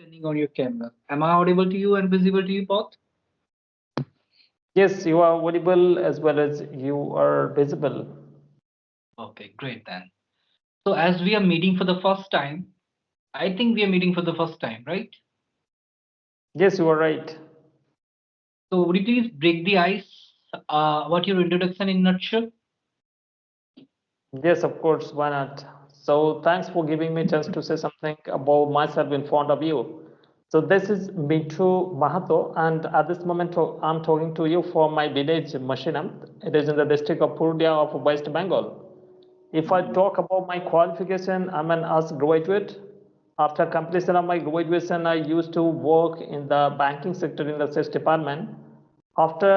turning on your camera. Am I audible to you and visible to you both? Yes, you are audible as well as you are visible. Okay, great then. So, as we are meeting for the first time, I think we are meeting for the first time, right? Yes, you are right. So, would you please break the ice? What your introduction in nutshell? Yes, of course, why not? So thanks for giving me a chance to say something about myself in front of you. So this is Mithu Mahato, and at this moment I'm talking to you from my village, Mashinam. It is in the district of Purulia of West Bengal. If I Mhm. talk about my qualification, I'm an US graduate. After completion of my graduation, I used to work in the banking sector in the sales department. After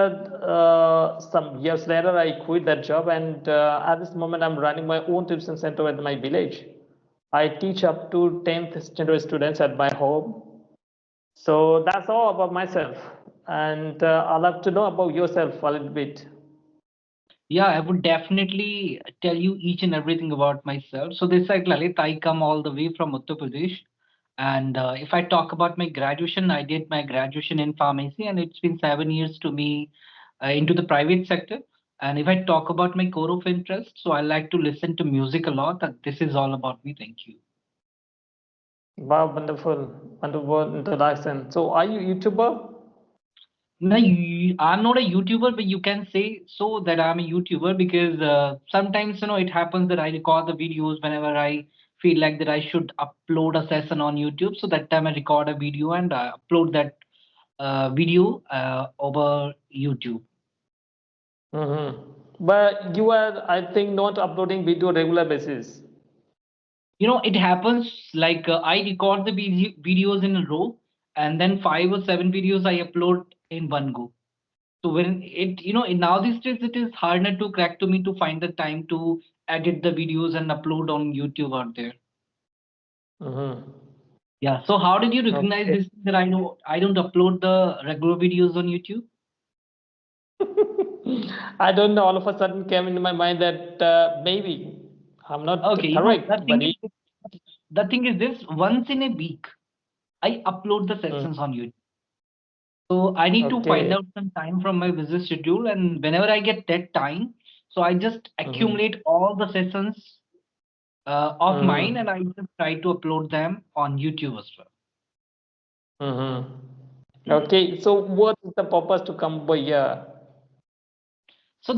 some years later, I quit that job, and at this moment, I'm running my own tuition center at my village. I teach up to 10th standard students at my home. So that's all about myself. And I'd love to know about yourself a little bit. Yeah, I would definitely tell you each and everything about myself. So, this is like Lalit. I come all the way from Uttar Pradesh. And if I talk about my graduation, I did my graduation in pharmacy, and it's been 7 years to me into the private sector. And if I talk about my core of interest, so I like to listen to music a lot. And this is all about me. Thank you. Wow, wonderful, wonderful introduction. So are you YouTuber? No, I'm not a YouTuber, but you can say so that I'm a YouTuber because sometimes it happens that I record the videos whenever I feel like that I should upload a session on YouTube. So that time I record a video and upload that video over YouTube. But you are, I think, not uploading video regular basis. It happens like I record the videos in a row, and then 5 or 7 videos I upload in one go. So when in now these days it is harder to crack to me to find the time to edit the videos and upload on YouTube out there. Mm-hmm. Yeah. So how did you recognize Okay. this that I don't upload the regular videos on YouTube? I don't know. All of a sudden came into my mind that maybe I'm not Okay, correct, but the thing is this: once in a week, I upload the mm, sessions on YouTube. So I need to find okay. out some time from my busy schedule, and whenever I get that time, so I just Mm-hmm. accumulate all the sessions of mine, and Mm-hmm. I just try to upload them on YouTube as well. Mm-hmm. Okay. So what is the purpose to come over here? So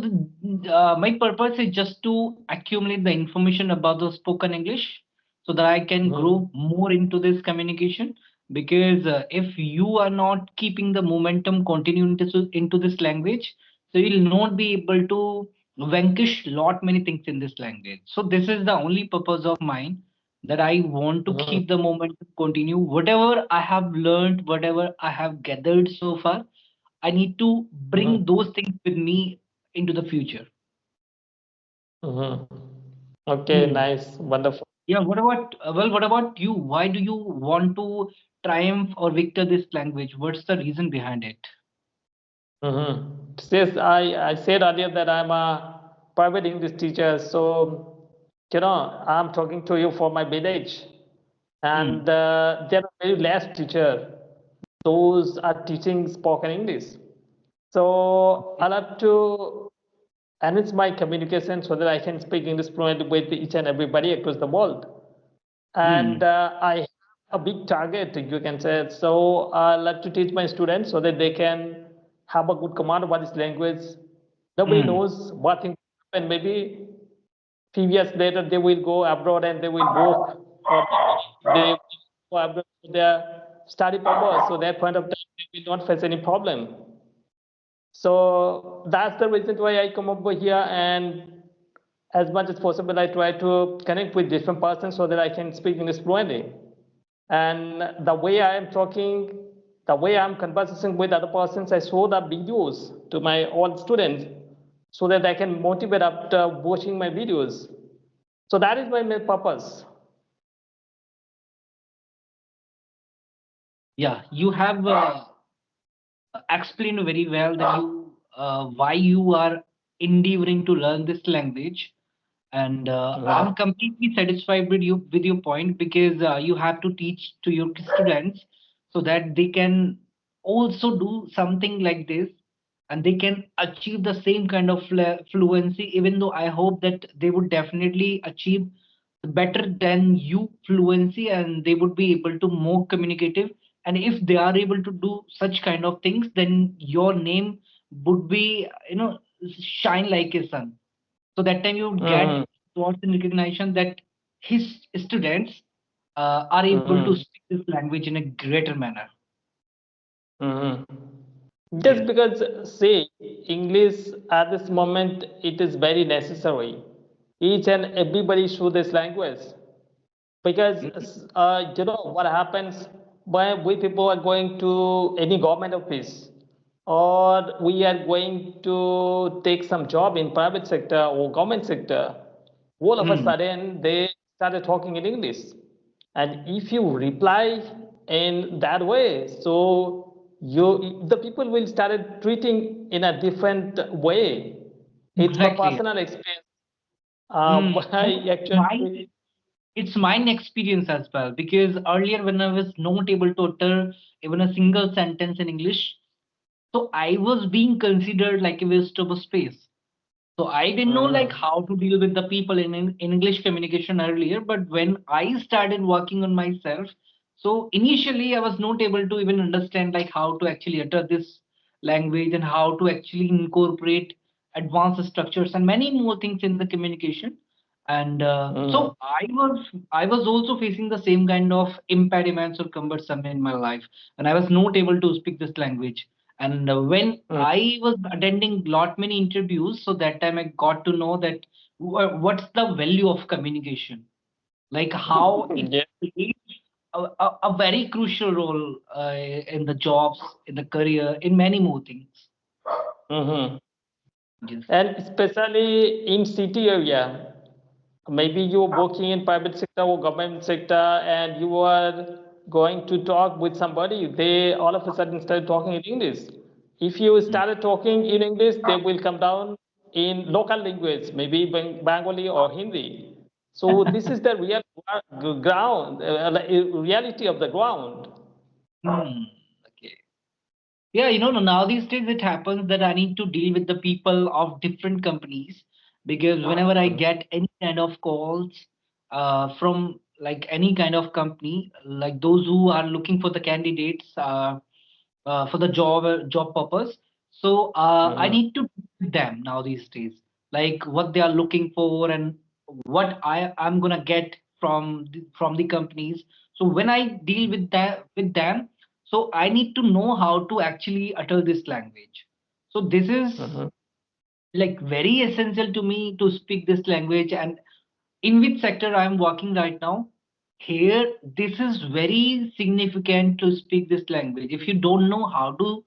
my purpose is just to accumulate the information about the spoken English so that I can Mm-hmm. grow more into this communication. Because if you are not keeping the momentum continue into this language, so you'll not be able to vanquish lot many things in this language. So this is the only purpose of mine that I want to Mm-hmm. keep the momentum continue. Whatever I have learned, whatever I have gathered so far, I need to Mm-hmm. bring those things with me into the future. Mm-hmm. Okay. Hmm. Nice. Wonderful. Yeah, what about you? Why do you want to triumph or victor this language? What's the reason behind it? Mm-hmm. Yes, I said earlier that I'm a private English teacher, so I'm talking to you for my village, Hmm. and there are very less teacher. Those are teaching spoken English. So I have to enhance my communication so that I can speak English fluently with each and everybody across the world. And Hmm. I have a big target, you can say. So I like to teach my students so that they can have a good command about this language. Nobody Hmm. knows what things happen. Maybe few years later they will go abroad and they will work, or they will go abroad for their study purpose. So that point of time they will not face any problem. So that's the reason why I come over here, and as much as possible I try to connect with different persons so that I can speak English fluently. And the way I am talking, the way I'm conversing with other persons, I show the videos to my all students so that I can motivate after watching my videos. So that is my main purpose. Yeah, you have explained very well that you why you are endeavoring to learn this language, and Mhm. I'm completely satisfied with your point because you have to teach to your students so that they can also do something like this and they can achieve the same kind of fluency, even though I hope that they would definitely achieve better than you fluency and they would be able to more communicative. And if they are able to do such kind of things, then your name would be, shine like a sun. So that time you would get Mm-hmm. towards the recognition that his students are able to Mm-hmm. speak this language in a greater manner. Mm-hmm. Just Yes. because, say, English at this moment, it is very necessary. Each and everybody should this language. Because what happens when we people are going to any government office or we are going to take some job in private sector or government sector, all of a Hmm. sudden they started talking in English. And if you reply in that way, so the people will start treating in a different way. It's my Exactly. personal experience. Hmm. I My actually. It's mine experience as well, because earlier when I was not able to utter even a single sentence in English, so I was being considered like a waste of a space. So I didn't know like Mhm. how to deal with the people in English communication earlier. But when I started working on myself, so initially I was not able to even understand like how to actually utter this language and how to actually incorporate advanced structures and many more things in the communication. And Mhm. so I was also facing the same kind of impediments or cumbersome in my life, and I was not able to speak this language. And when Mhm. I was attending lot many interviews, so that time I got to know that what's the value of communication, like how it Yeah. plays a very crucial role in the jobs, in the career, in many more things. Mhm. Yes. And especially in city area, maybe you're working in private sector or government sector, and you are going to talk with somebody. They all of a sudden start talking in English. If you Mm. started talking in English, they will come down in local language, maybe Bengali or Hindi. So this is the real ground, like, reality of the ground. Hmm. Okay. Yeah, now these days it happens that I need to deal with the people of different companies, because whenever I get any kind of calls from like any kind of company, like those who are looking for the candidates for the job purpose, so I Mhm. need to deal with them now these days, like what they are looking for and what I'm gonna get from the companies. So when I deal with them, so I need to know how to actually utter this language. So this is Mhm. like very essential to me to speak this language. And in which sector I'm working right now, here this is very significant to speak this language. If you don't know how to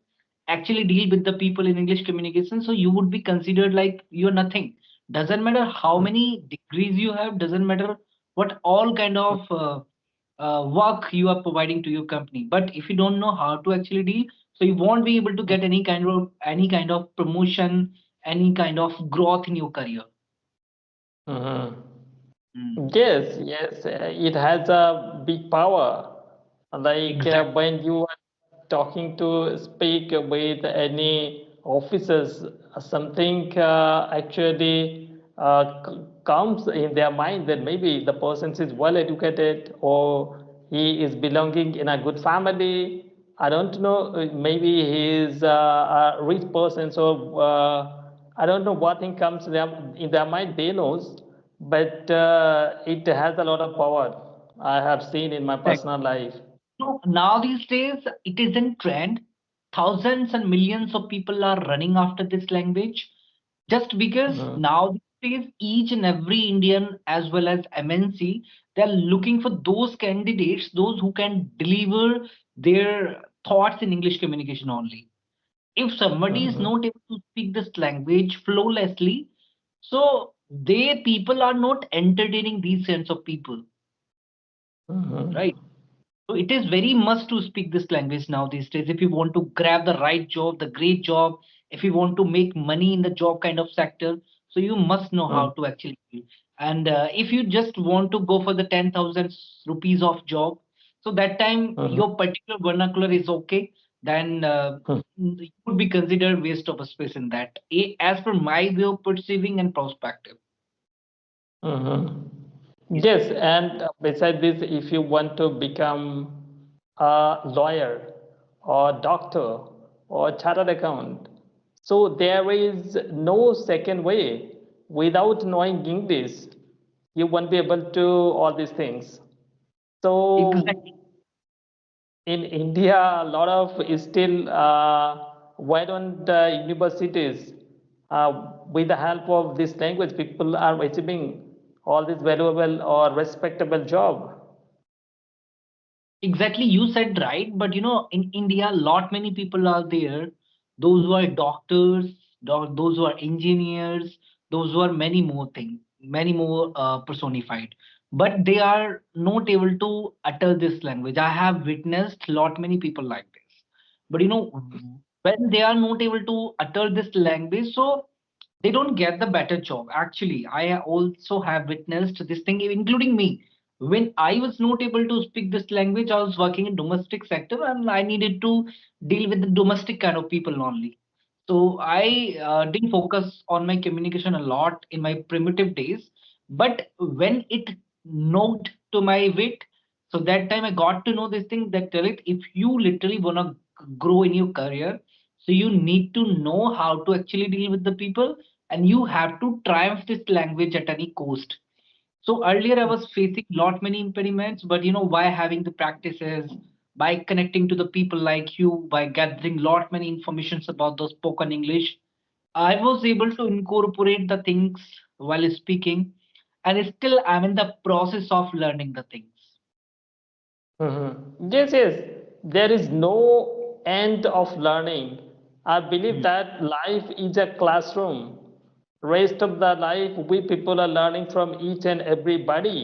actually deal with the people in English communication, so you would be considered like you're nothing. Doesn't matter how many degrees you have, doesn't matter what all kind of work you are providing to your company. But if you don't know how to actually deal, so you won't be able to get any kind of promotion, any kind of growth in your career. Mhm. Mm. Yes, yes, it has a big power. Like Exactly. when you are talking to speak with any officers, something actually comes in their mind that maybe the person is well educated or he is belonging in a good family. I don't know, maybe he is a rich person, so I don't know what thing comes in their mind, they knows, but it has a lot of power. I have seen in my personal life. So now these days, it is in trend. Thousands and millions of people are running after this language, just because Mhm. now these days, each and every Indian as well as MNC, they're looking for those candidates, those who can deliver their thoughts in English communication only. If somebody is Mhm. not able to speak this language flawlessly, so they people are not entertaining these kinds of people, Mhm. right? So it is very must to speak this language now these days if you want to grab the right job, the great job, if you want to make money in the job kind of sector. So you must know Mhm. how to actually do. And if you just want to go for the 10,000 rupees of job, So that time Mhm. your particular vernacular is okay, then you would be considered waste of a space in that. As per my way of perceiving and perspective. Mhm. Yes. Yes, and beside this, if you want to become a lawyer or doctor or chartered accountant, so there is no second way. Without knowing English, you won't be able to all these things. So Exactly. in India, a lot of is still why don't universities, with the help of this language, people are achieving all this valuable or respectable job. Exactly, you said right, but in India, lot many people are there. Those who are doctors, those who are engineers, those who are many more things, many more personified. But they are not able to utter this language. I have witnessed lot many people like this. But when they are not able to utter this language, so they don't get the better job. Actually, I also have witnessed this thing, including me. When I was not able to speak this language, I was working in domestic sector and I needed to deal with the domestic kind of people only. So I didn't focus on my communication a lot in my primitive days. But when it knocked to my wit, so that time I got to know this thing that tell it, if you literally wanna grow in your career, so you need to know how to actually deal with the people, and you have to triumph this language at any cost. So earlier I was facing lot many impediments, but by having the practices, by connecting to the people like you, by gathering lot many informations about the spoken English, I was able to incorporate the things while speaking, and still I'm in the process of learning the things. Mhm. Yes, yes. There is no end of learning. I believe Mm. that life is a classroom. Rest of the life, we people are learning from each and everybody.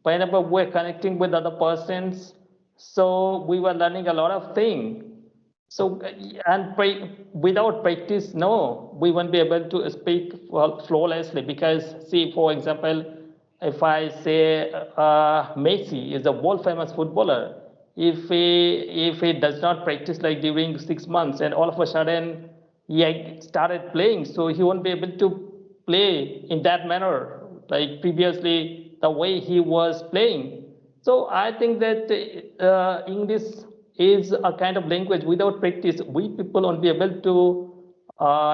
Whenever we're connecting with other persons, so we were learning a lot of things. So, without practice, no, we won't be able to speak flawlessly because, see, for example, if I say Messi is a world famous footballer, if he does not practice like during 6 months and all of a sudden he started playing, so he won't be able to play in that manner like previously the way he was playing. So I think that English is a kind of language. Without practice, we people won't be able to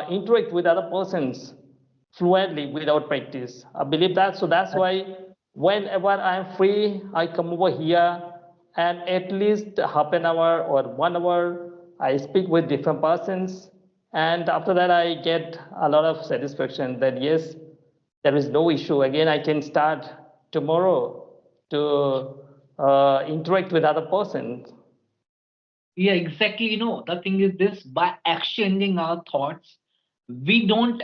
interact with other persons fluently without practice. I believe that. So that's why whenever I'm free, I come over here and at least half an hour or 1 hour, I speak with different persons. And after that, I get a lot of satisfaction that yes, there is no issue. Again, I can start tomorrow to interact with other persons. Yeah, exactly. The thing is this, by exchanging our thoughts, we don't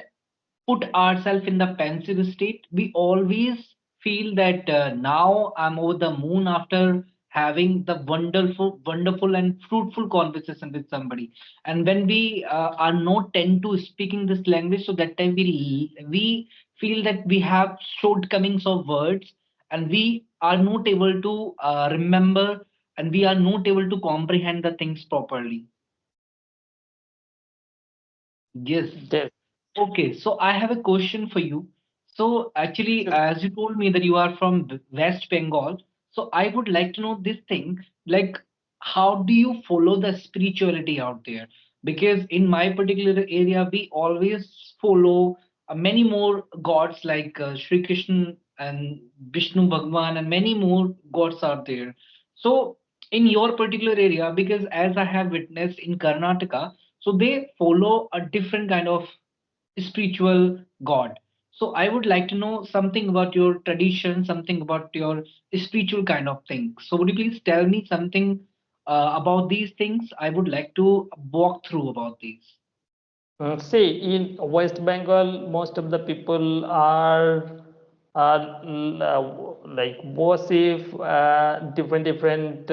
put ourselves in the pensive state. We always feel that now I'm over the moon after having the wonderful and fruitful conversation with somebody. And when we are not tend to speaking this language, so that time we feel that we have shortcomings of words, and we are not able to remember, and we are not able to comprehend the things properly. Yes. Yes. Okay, so I have a question for you. So actually, as you told me that you are from West Bengal, so I would like to know this thing, like how do you follow the spirituality out there? Because in my particular area, we always follow many more gods like Sri Krishna and Vishnu Bhagwan and many more gods are there. So in your particular area, because as I have witnessed in Karnataka, so they follow a different kind of spiritual god. So I would like to know something about your tradition, something about your spiritual kind of thing. So would you please tell me something about these things? I would like to walk through about these. See, in West Bengal, most of the people are like worship different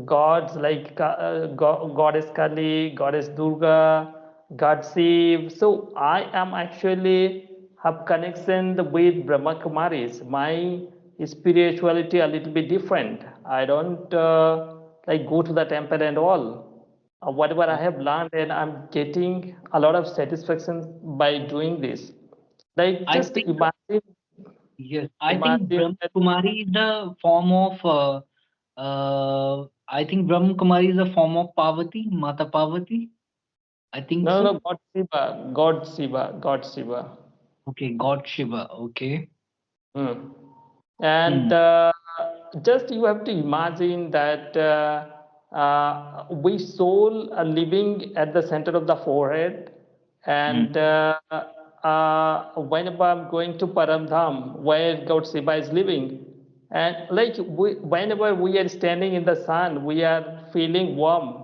gods like goddess Kali, goddess Durga, God Shiv. So I am actually have connection with Brahma Kumaris. My spirituality a little bit different. I don't like go to the temple and all. Whatever I have learned, and I'm getting a lot of satisfaction by doing this. Like I just think yes, I think imagine Brahma that. Kumari is a form of I think Brahma Kumari is a form of Parvati, Mata Parvati. I think No, so. no, God Shiva, God Shiva, God Shiva. Okay, God Shiva. Okay. Hmm. And Hmm. just you have to imagine that we soul are living at the center of the forehead, Hmm. and whenever I'm going to Paramdham, where God Shiva is living, and like whenever we are standing in the sun, we are feeling warm.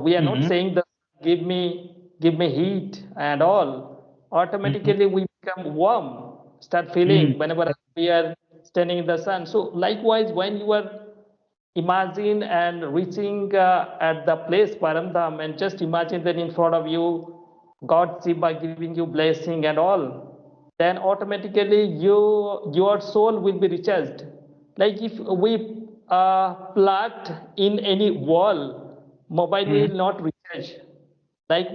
We are not Hmm. saying that give me heat and all. Hmm. Automatically we become warm, start Hmm. feeling whenever we are standing in the sun. So likewise, when you are imagine and reaching at the place Paramdham, and just imagine that in front of you, God Shiva giving you blessing and all, then automatically your soul will be recharged. Like if we plugged in any wall, mobile Hmm. will not recharge.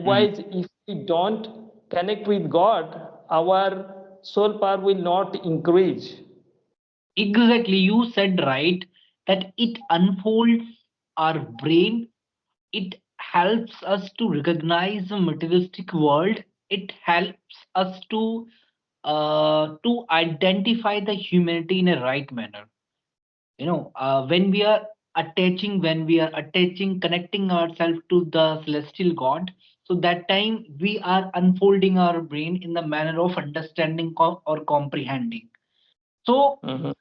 Hmm. Likewise, if we don't connect with God, our soul power will not increase. Exactly. You said right that it unfolds our brain. It helps us to recognize the materialistic world. It helps us to identify the humanity in a right manner. When we are attaching, connecting ourselves to the celestial God, so that time we are unfolding our brain in the manner of understanding or comprehending. So Mhm,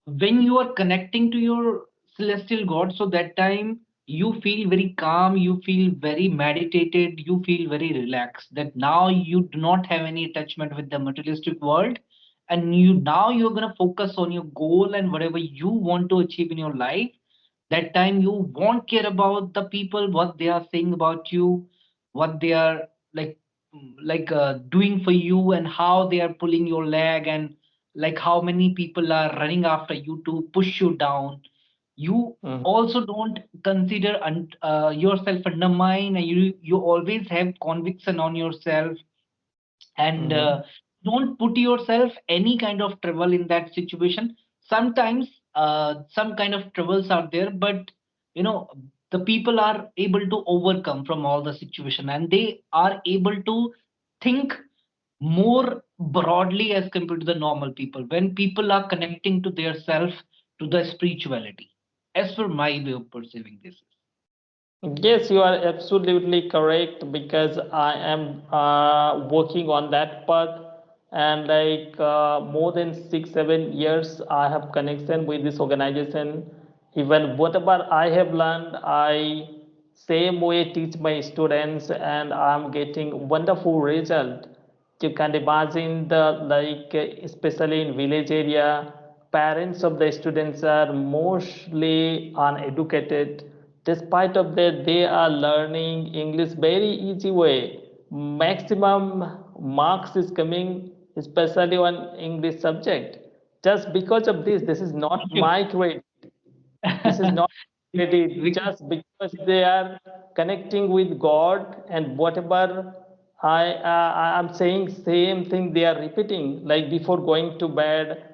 when you are connecting to your celestial god, so that time you feel very calm, you feel very meditated, you feel very relaxed, that now you do not have any attachment with the materialistic world, and you're going to focus on your goal and whatever you want to achieve in your life. That time you won't care about the people, what they are saying about you, what they are like doing for you, and how they are pulling your leg, and like how many people are running after you to push you down. You mhm, also don't consider yourself undermine, and you always have conviction on yourself, and mhm, don't put yourself any kind of trouble in that situation. Sometimes some kind of troubles are there, but you know the people are able to overcome from all the situation, and they are able to think more broadly as compared to the normal people when people are connecting to their self, to the spirituality, as per my way of perceiving this. Yes, you are absolutely correct because I am working on that path, and like more than 6 7 years I have connection with this organization. Even whatever I have learned, I same way teach my students, and I'm getting wonderful result. You can imagine the like especially in village area, parents of the students are mostly uneducated. Despite of that, they are learning English very easy way. Maximum marks is coming, especially on English subject. Just because of this is not my credit. This is not credit. Because Just because they are connecting with God, and whatever I'm saying, same thing they are repeating. Like before going to bed,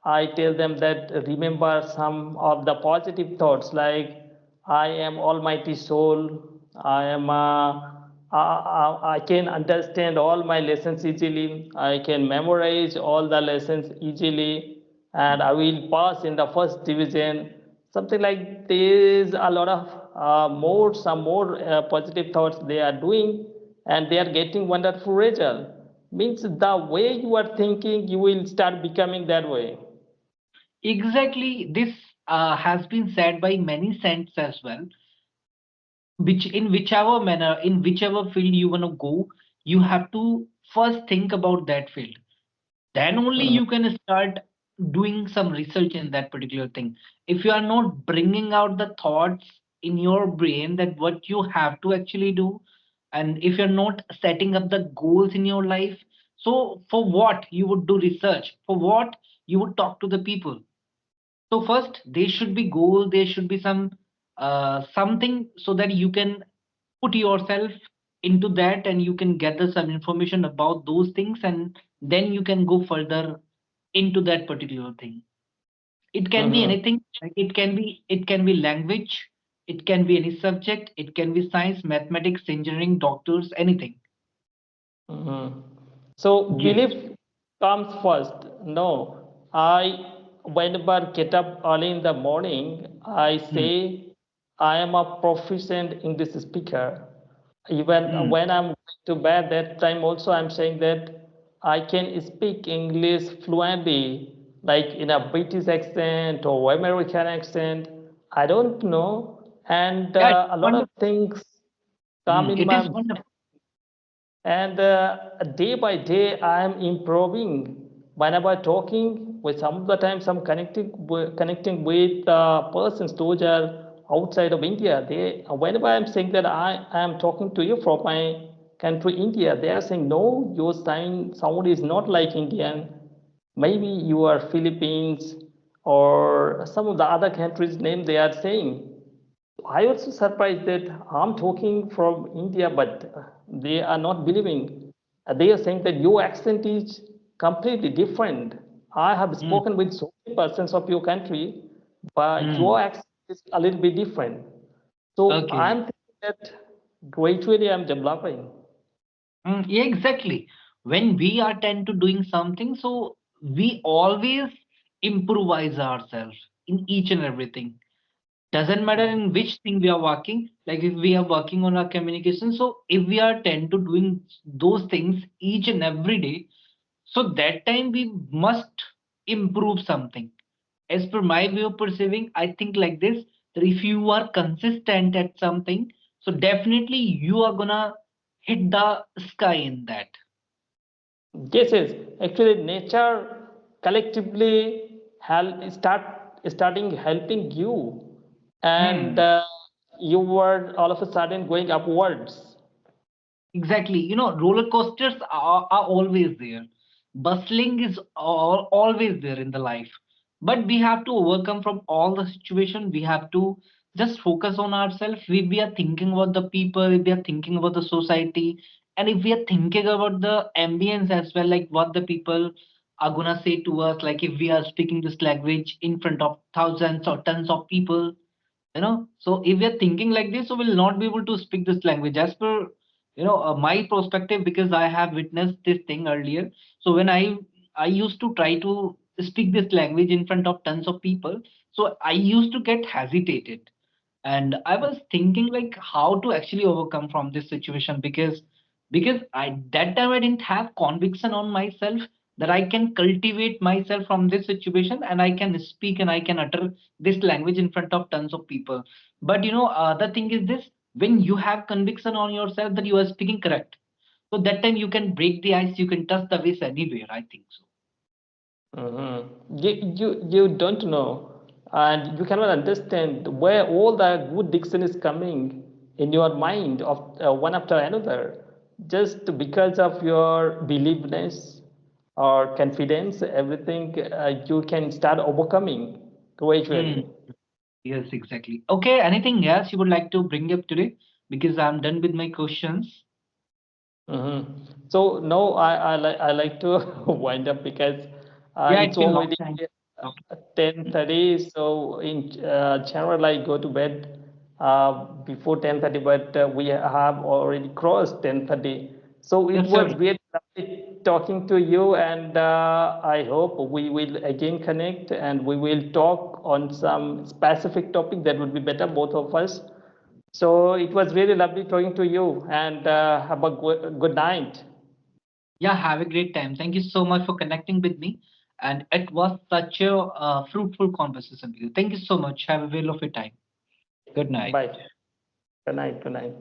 I tell them that remember some of the positive thoughts, like I am Almighty Soul. I am. I can understand all my lessons easily. I can memorize all the lessons easily, and I will pass in the first division. Something like this. A lot of some more positive thoughts they are doing, and they are getting wonderful result. Means the way you are thinking, you will start becoming that way. exactly this has been said by many saints as well, which in whichever manner, in whichever field you want to go, you have to first think about that field, then only Mhm. you can start doing some research in that particular thing. If you are not bringing out the thoughts in your brain that what you have to actually do, and if you're not setting up the goals in your life, so for what you would do research, for what you would talk to the people, So first, there should be goal, there should be some something so that you can put yourself into that and you can gather some information about those things and then you can go further into that particular thing. It can be Mm-hmm. anything, like it can be language, it can be any subject, it can be science, mathematics, engineering, doctors, anything. Mm-hmm. So Yes. belief comes first. No, I whenever get up early in the morning, I Hmm. say I am a proficient English speaker. Even Hmm. when I'm going to bed, that time also I'm saying that I can speak English fluently, like in a British accent or American accent. I don't know, and Yeah, it's a lot of wonderful. things come Hmm. in It my, is wonderful. and day by day I am improving. Whenever talking with some of the time, some connecting with persons those are outside of India. They whenever I'm saying that I am talking to you from my country India, they are saying no, your sound is not like Indian. Maybe you are Philippines or some of the other countries name they are saying. I also surprised that I'm talking from India, but they are not believing. They are saying that your accent is completely different. I have Hmm. spoken with so many persons of your country, but Hmm. your accent is a little bit different. So Okay. I'm thinking that gradually I'm developing. Yeah, exactly. When we are tend to doing something, so we always improvise ourselves in each and everything. Doesn't matter Mhm. in which thing we are working. Like if we are working on our communication, so if we are tend to doing those things each and every day, so that time we must improve something. As per my way of perceiving, I think like this, that if you are consistent at something, so definitely you are gonna hit the sky in that. Yes, yes. Actually, nature collectively starting helping you, and Hmm. you were all of a sudden going upwards. Exactly. Roller coasters are always there. Bustling is always there in the life. But we have to overcome from all the situation. We have to just focus on ourselves. If we are thinking about the people, if we are thinking about the society, and if we are thinking about the ambience as well, like what the people are gonna say to us, like if we are speaking this language in front of thousands or tons of people, so if we are thinking like this, so we'll not be able to speak this language as per my perspective, because I have witnessed this thing earlier. So when I used to try to speak this language in front of tons of people, so I used to get hesitated, and I was thinking like how to actually overcome from this situation, because I that time I didn't have conviction on myself that I can cultivate myself from this situation and I can speak and I can utter this language in front of tons of people. But the thing is this: when you have conviction on yourself that you are speaking correct, so that time you can break the ice, you can touch the waves anywhere. I think so. You don't know, and you cannot understand where all the good diction is coming in your mind of one after another, just because of your believeness or confidence. Everything you can start overcoming Hmm. gradually. Yes, exactly. Okay, anything else you would like to bring up today? Because I'm done with my questions. So no, I like to wind up because Yeah, it's it's been long already time. Okay. 10:30. So in general, I go to bed before 10:30, but we have already crossed 10:30. So it Yes, was sir. really lovely talking to you, and I hope we will again connect and we will talk on some specific topic that would be better both of us. So it was really lovely talking to you, and have a good night. Yeah, have a great time. Thank you so much for connecting with me. And it was such a fruitful conversation with you. Thank you so much. Have a whale of a time. Good night. Bye. Good night. Good night.